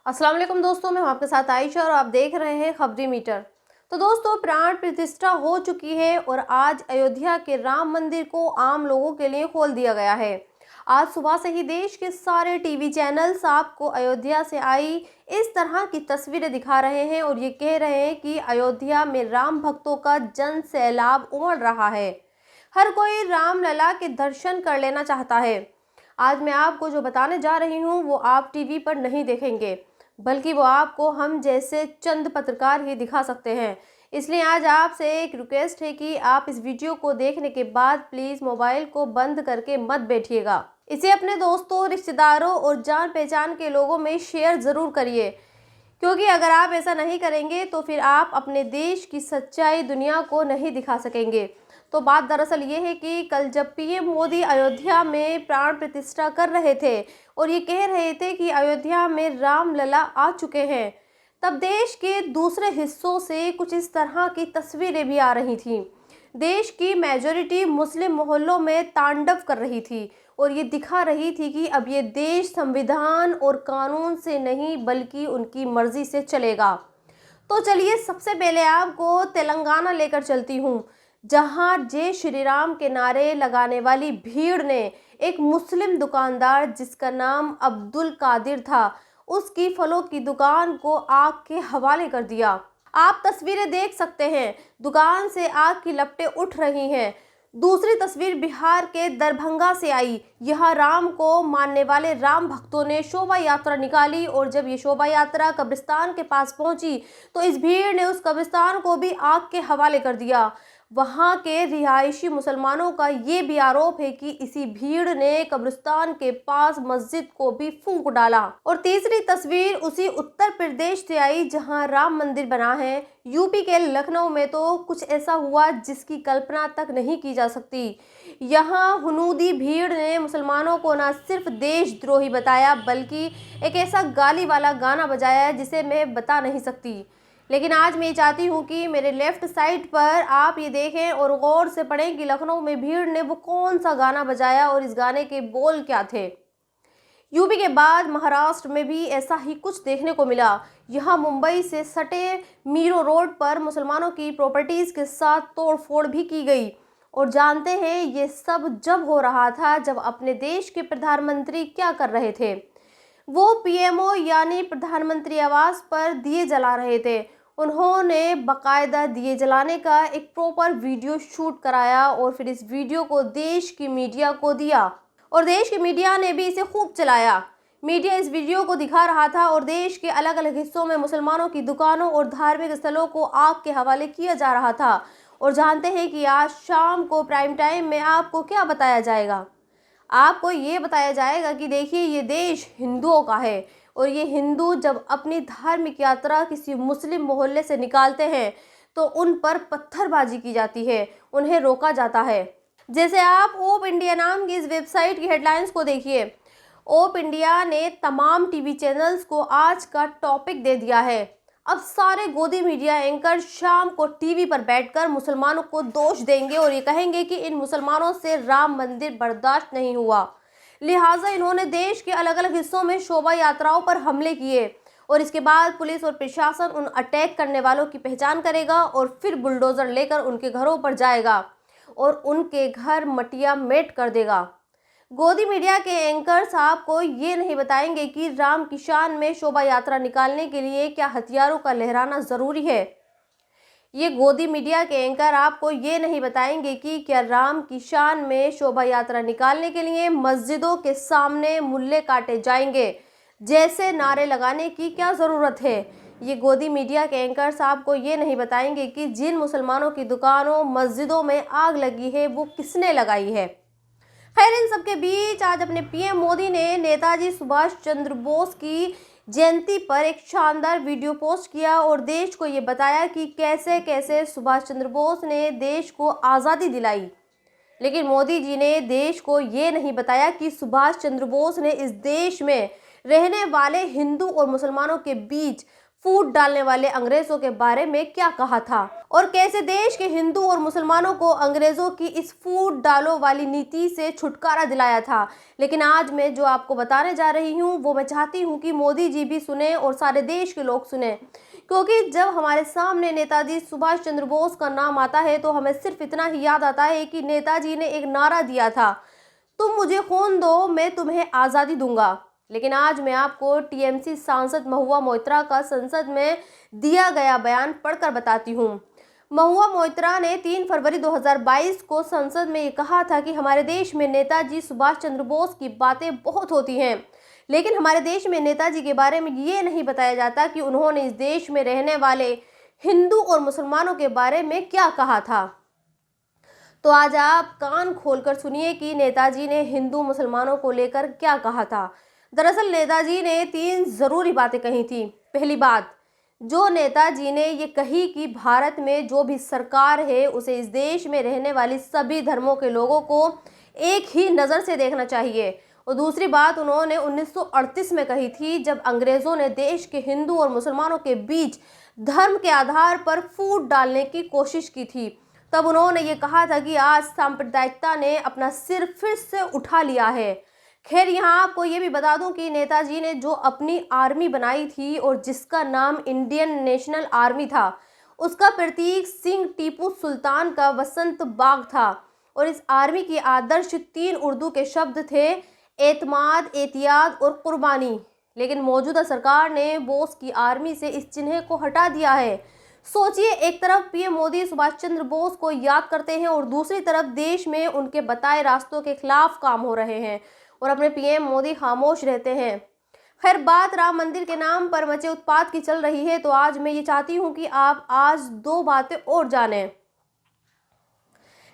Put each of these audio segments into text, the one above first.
अस्सलाम वालेकुम दोस्तों, मैं हूं आपके साथ आयशा और आप देख रहे हैं खबरी मीटर। तो दोस्तों, प्राण प्रतिष्ठा हो चुकी है और आज अयोध्या के राम मंदिर को आम लोगों के लिए खोल दिया गया है। आज सुबह से ही देश के सारे टीवी चैनल्स आपको अयोध्या से आई इस तरह की तस्वीरें दिखा रहे हैं और ये कह रहे हैं कि अयोध्या में राम भक्तों का जन सैलाब उमड़ रहा है। हर कोई रामलला के दर्शन कर लेना चाहता है। आज मैं आपको जो बताने जा रही हूँ वो आप टीवी पर नहीं देखेंगे, बल्कि वो आपको हम जैसे चंद पत्रकार ही दिखा सकते हैं। इसलिए आज आपसे एक रिक्वेस्ट है कि आप इस वीडियो को देखने के बाद प्लीज़ मोबाइल को बंद करके मत बैठिएगा। इसे अपने दोस्तों, रिश्तेदारों और जान पहचान के लोगों में शेयर ज़रूर करिए, क्योंकि अगर आप ऐसा नहीं करेंगे तो फिर आप अपने देश की सच्चाई दुनिया को नहीं दिखा सकेंगे। तो बात दरअसल ये है कि कल जब पीएम मोदी अयोध्या में प्राण प्रतिष्ठा कर रहे थे और ये कह रहे थे कि अयोध्या में रामलला आ चुके हैं, तब देश के दूसरे हिस्सों से कुछ इस तरह की तस्वीरें भी आ रही थीं। देश की मेजॉरिटी मुस्लिम मोहल्लों में तांडव कर रही थी और ये दिखा रही थी कि अब ये देश संविधान और कानून से नहीं बल्कि उनकी मर्जी से चलेगा। तो चलिए सबसे पहले आपको तेलंगाना लेकर चलती हूँ, जहां जय श्री राम के नारे लगाने वाली भीड़ ने एक मुस्लिम दुकानदार जिसका नाम अब्दुल कादिर था, उसकी फलों की दुकान को आग के हवाले कर दिया। आप तस्वीरें देख सकते हैं, दुकान से आग की लपटें उठ रही हैं। दूसरी तस्वीर बिहार के दरभंगा से आई। यहाँ राम को मानने वाले राम भक्तों ने शोभा यात्रा निकाली और जब ये शोभा यात्रा कब्रिस्तान के पास पहुंची तो इस भीड़ ने उस कब्रिस्तान को भी आग के हवाले कर दिया। वहां के रिहायशी मुसलमानों का ये भी आरोप है कि इसी भीड़ ने कब्रिस्तान के पास मस्जिद को भी फूंक डाला। और तीसरी तस्वीर उसी उत्तर प्रदेश से आई जहां राम मंदिर बना है। यूपी के लखनऊ में तो कुछ ऐसा हुआ जिसकी कल्पना तक नहीं की जा सकती। यहाँ हुनूदी भीड़ ने मुसलमानों को न सिर्फ देशद्रोही बताया बल्कि एक ऐसा गाली वाला गाना बजाया जिसे मैं बता नहीं सकती। लेकिन आज मैं चाहती हूँ कि मेरे लेफ्ट साइड पर आप ये देखें और गौर से पढ़ें कि लखनऊ में भीड़ ने वो कौन सा गाना बजाया और इस गाने के बोल क्या थे। यूपी के बाद महाराष्ट्र में भी ऐसा ही कुछ देखने को मिला। यहाँ मुंबई से सटे मीरो रोड पर मुसलमानों की प्रॉपर्टीज़ के साथ तोड़फोड़ भी की गई। और जानते हैं ये सब जब हो रहा था जब अपने देश के प्रधानमंत्री क्या कर रहे थे। वो पीएमओ यानी प्रधानमंत्री आवास पर दिए जला रहे थे। उन्होंने बाकायदा दिए जलाने का एक प्रॉपर वीडियो शूट कराया और फिर इस वीडियो को देश की मीडिया को दिया और देश की मीडिया ने भी इसे खूब चलाया। मीडिया इस वीडियो को दिखा रहा था और देश के अलग अलग हिस्सों में मुसलमानों की दुकानों और धार्मिक स्थलों को आग के हवाले किया जा रहा था। और जानते हैं कि आज शाम को प्राइम टाइम में आपको क्या बताया जाएगा? आपको ये बताया जाएगा कि देखिए ये देश हिंदुओं का है और ये हिंदू जब अपनी धार्मिक यात्रा किसी मुस्लिम मोहल्ले से निकालते हैं तो उन पर पत्थरबाजी की जाती है, उन्हें रोका जाता है। जैसे आप ओप इंडिया नाम की इस वेबसाइट की हेडलाइंस को देखिए। ओप इंडिया ने तमाम टीवी चैनल्स को आज का टॉपिक दे दिया है। अब सारे गोदी मीडिया एंकर शाम को टीवी पर बैठकर मुसलमानों को दोष देंगे और ये कहेंगे कि इन मुसलमानों से राम मंदिर बर्दाश्त नहीं हुआ, लिहाजा इन्होंने देश के अलग अलग हिस्सों में शोभा यात्राओं पर हमले किए और इसके बाद पुलिस और प्रशासन उन अटैक करने वालों की पहचान करेगा और फिर बुलडोजर लेकर उनके घरों पर जाएगा और उनके घर मटिया मेट कर देगा। गोदी मीडिया के एंकर्स आपको ये नहीं बताएंगे कि राम की शान में शोभा यात्रा निकालने के लिए क्या हथियारों का लहराना जरूरी है। ये गोदी मीडिया के एंकर आपको ये नहीं बताएंगे कि क्या राम की शान में शोभा यात्रा निकालने के लिए मस्जिदों के सामने मुल्ले काटे जाएंगे जैसे नारे लगाने की क्या ज़रूरत है। ये गोदी मीडिया के एंकर्स आपको ये नहीं बताएंगे कि जिन मुसलमानों की दुकानों मस्जिदों में आग लगी है वो किसने लगाई है। खैर, इन सबके बीच आज अपने पीएम मोदी ने नेताजी सुभाष चंद्र बोस की जयंती पर एक शानदार वीडियो पोस्ट किया और देश को ये बताया कि कैसे कैसे सुभाष चंद्र बोस ने देश को आज़ादी दिलाई। लेकिन मोदी जी ने देश को ये नहीं बताया कि सुभाष चंद्र बोस ने इस देश में रहने वाले हिंदू और मुसलमानों के बीच फूट डालने वाले अंग्रेजों के बारे में क्या कहा था और कैसे देश के हिंदू और मुसलमानों को अंग्रेजों की इस फूट डालो वाली नीति से छुटकारा दिलाया था। लेकिन आज मैं जो आपको बताने जा रही हूँ वो मैं चाहती हूँ कि मोदी जी भी सुने और सारे देश के लोग सुने, क्योंकि जब हमारे सामने नेताजी सुभाष चंद्र बोस का नाम आता है तो हमें सिर्फ इतना ही याद आता है कि नेताजी ने एक नारा दिया था, तुम मुझे खून दो मैं तुम्हें आज़ादी दूंगा। लेकिन आज मैं आपको टीएमसी सांसद महुआ मोइत्रा का संसद में दिया गया बयान पढ़कर बताती हूँ। महुआ मोइत्रा ने 3 फरवरी 2022 को संसद में ये कहा था कि हमारे देश में नेताजी सुभाष चंद्र बोस की बातें बहुत होती हैं, लेकिन हमारे देश में नेताजी के बारे में ये नहीं बताया जाता कि उन्होंने इस देश में रहने वाले हिंदू और मुसलमानों के बारे में क्या कहा था। तो आज आप कान खोलकर सुनिए कि नेताजी ने हिंदू मुसलमानों को लेकर क्या कहा था। दरअसल नेताजी ने 3 ज़रूरी बातें कही थी। पहली बात जो नेताजी ने ये कही कि भारत में जो भी सरकार है उसे इस देश में रहने वाली सभी धर्मों के लोगों को एक ही नज़र से देखना चाहिए। और दूसरी बात उन्होंने 1938 में कही थी, जब अंग्रेज़ों ने देश के हिंदू और मुसलमानों के बीच धर्म के आधार पर फूट डालने की कोशिश की थी। तब उन्होंने ये कहा था कि आज सांप्रदायिकता ने अपना सिर फिर से उठा लिया है। खैर यहाँ आपको ये भी बता दूं कि नेताजी ने जो अपनी आर्मी बनाई थी और जिसका नाम इंडियन नेशनल आर्मी था, उसका प्रतीक सिंह टीपू सुल्तान का वसंत बाग था। और इस आर्मी की आदर्श 3 उर्दू के शब्द थे, एतमाद, एहतियात और कुर्बानी। लेकिन मौजूदा सरकार ने बोस की आर्मी से इस चिन्ह को हटा दिया है। सोचिए, एक तरफ पीएम मोदी सुभाष चंद्र बोस को याद करते हैं और दूसरी तरफ देश में उनके बताए रास्तों के खिलाफ काम हो रहे हैं और अपने पीएम मोदी खामोश रहते हैं। खैर, बात राम मंदिर के नाम पर मचे उत्पात की चल रही है, तो आज मैं ये चाहती हूँ कि आप आज 2 बातें और जानें।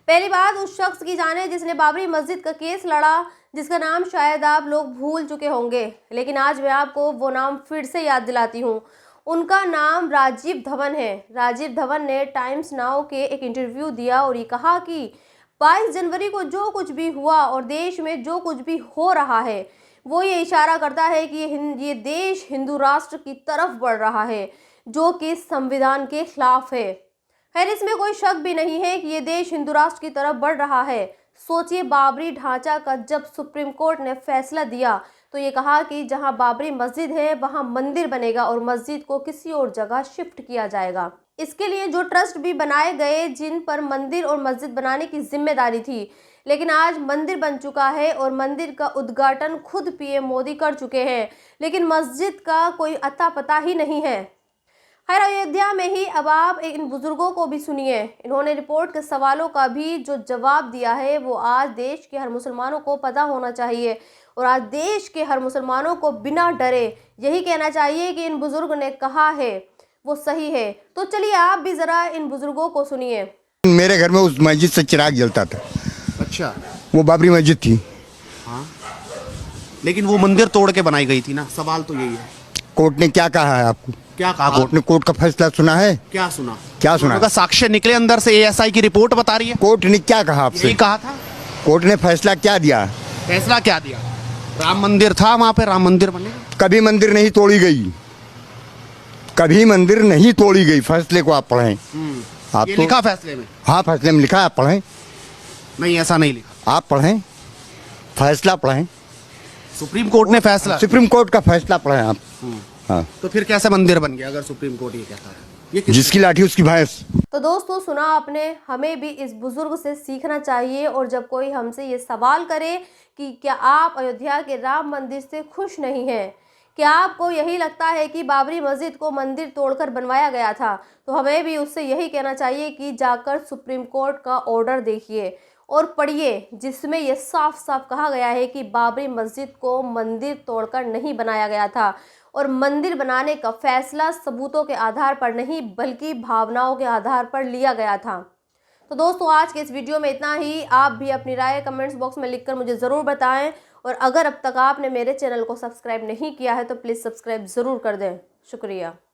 पहली बात उस शख्स की जाने जिसने बाबरी मस्जिद का केस लड़ा, जिसका नाम शायद आप लोग भूल चुके होंगे, लेकिन आज मैं आपको वो नाम फिर से याद दिलाती हूँ। उनका नाम राजीव धवन है। राजीव धवन ने टाइम्स नाउ के एक इंटरव्यू दिया और ये कहा कि 22 जनवरी को जो कुछ भी हुआ और देश में जो कुछ भी हो रहा है वो ये इशारा करता है कि ये देश हिंदू राष्ट्र की तरफ बढ़ रहा है, जो कि संविधान के खिलाफ है। खैर, इसमें कोई शक भी नहीं है कि ये देश हिंदू राष्ट्र की तरफ बढ़ रहा है। सोचिए, बाबरी ढांचा का जब सुप्रीम कोर्ट ने फैसला दिया तो ये कहा कि जहां बाबरी मस्जिद है वहां मंदिर बनेगा और मस्जिद को किसी और जगह शिफ्ट किया जाएगा। इसके लिए जो ट्रस्ट भी बनाए गए जिन पर मंदिर और मस्जिद बनाने की जिम्मेदारी थी, लेकिन आज मंदिर बन चुका है और मंदिर का उद्घाटन खुद पीएम मोदी कर चुके हैं, लेकिन मस्जिद का कोई अता पता ही नहीं है। खैर, अयोध्या में ही अब आप इन बुजुर्गों को भी सुनिए। इन्होंने रिपोर्ट के सवालों का भी जो जवाब दिया है वो आज देश के हर मुसलमानों को पता होना चाहिए और आज देश के हर मुसलमानों को बिना डरे यही कहना चाहिए कि इन बुजुर्ग ने कहा है वो सही है। तो चलिए आप भी ज़रा इन बुजुर्गों को सुनिए। मेरे घर में उस मस्जिद से चिराग जलता था। अच्छा, वो बाबरी मस्जिद थी। हाँ, लेकिन वो मंदिर तोड़ के बनाई गई थी ना, सवाल तो यही है। कोर्ट ने क्या कहा है आपको? क्या कहा कोर्ट ने? कोर्ट का फैसला सुना है? क्या सुना? क्या सुना? उनका साक्ष्य निकले अंदर से, एएसआई की रिपोर्ट बता रही है। कोर्ट ने क्या कहा आपसे? यही कहा था। कोर्ट ने फैसला क्या दिया? फैसला क्या दिया? राम मंदिर था वहां पे, राम मंदिर बनेगा। कभी मंदिर नहीं तोड़ी गई, कभी मंदिर नहीं तोड़ी गई। फैसले को आप पढ़ें। आप ये तो लिखा फैसले में? हाँ, फैसले में लिखा है, आप पढ़ें। नहीं, ऐसा नहीं लिखा। आप पढ़ें, फैसला पढ़ें। सुप्रीम कोर्ट ने फैसला, सुप्रीम कोर्ट का फैसला पढ़ें आप। हाँ, तो फिर कैसे मंदिर बन गया अगर सुप्रीम कोर्ट ये कहता है? ये जिसकी लाठी उसकी भैंस। तो दोस्तों, सुना आपने, हमें भी इस बुजुर्ग से सीखना चाहिए। और जब कोई हमसे ये सवाल करे कि क्या आप अयोध्या के राम मंदिर से खुश नहीं हैं, क्या आपको यही लगता है कि बाबरी मस्जिद को मंदिर तोड़कर बनवाया गया था, तो हमें भी उससे यही कहना चाहिए कि जाकर सुप्रीम कोर्ट का ऑर्डर देखिए और पढ़िए, जिसमें यह साफ साफ कहा गया है कि बाबरी मस्जिद को मंदिर तोड़कर नहीं बनाया गया था और मंदिर बनाने का फैसला सबूतों के आधार पर नहीं बल्कि भावनाओं के आधार पर लिया गया था। तो दोस्तों, आज के इस वीडियो में इतना ही। आप भी अपनी राय कमेंट्स बॉक्स में लिखकर मुझे ज़रूर बताएं और अगर अब तक आपने मेरे चैनल को सब्सक्राइब नहीं किया है तो प्लीज़ सब्सक्राइब ज़रूर कर दें। शुक्रिया।